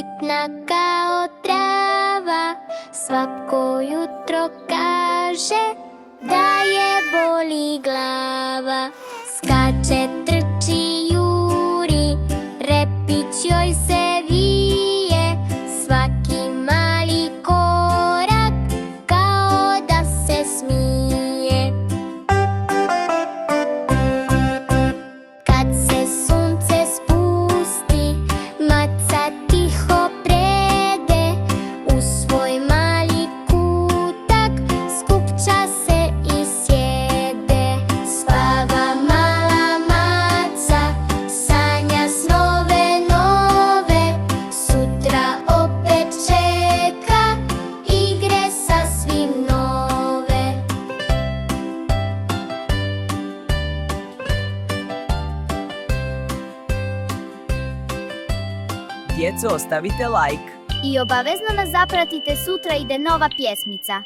sitna kao trava, svako jutro kaže da je boli glava. Skače, trči, juri, repić joj se vije, svaki mali korak kao da se smije. Kad se sunce spusti, maca tiho prede, u svoj mali kutak skupča se i sjede. Spava mala maca, sanja snove nove, sutra opet čeka igre sasvim nove. Djeco, ostavite like. I obavezno nas zapratite, sutra ide nova pjesmica.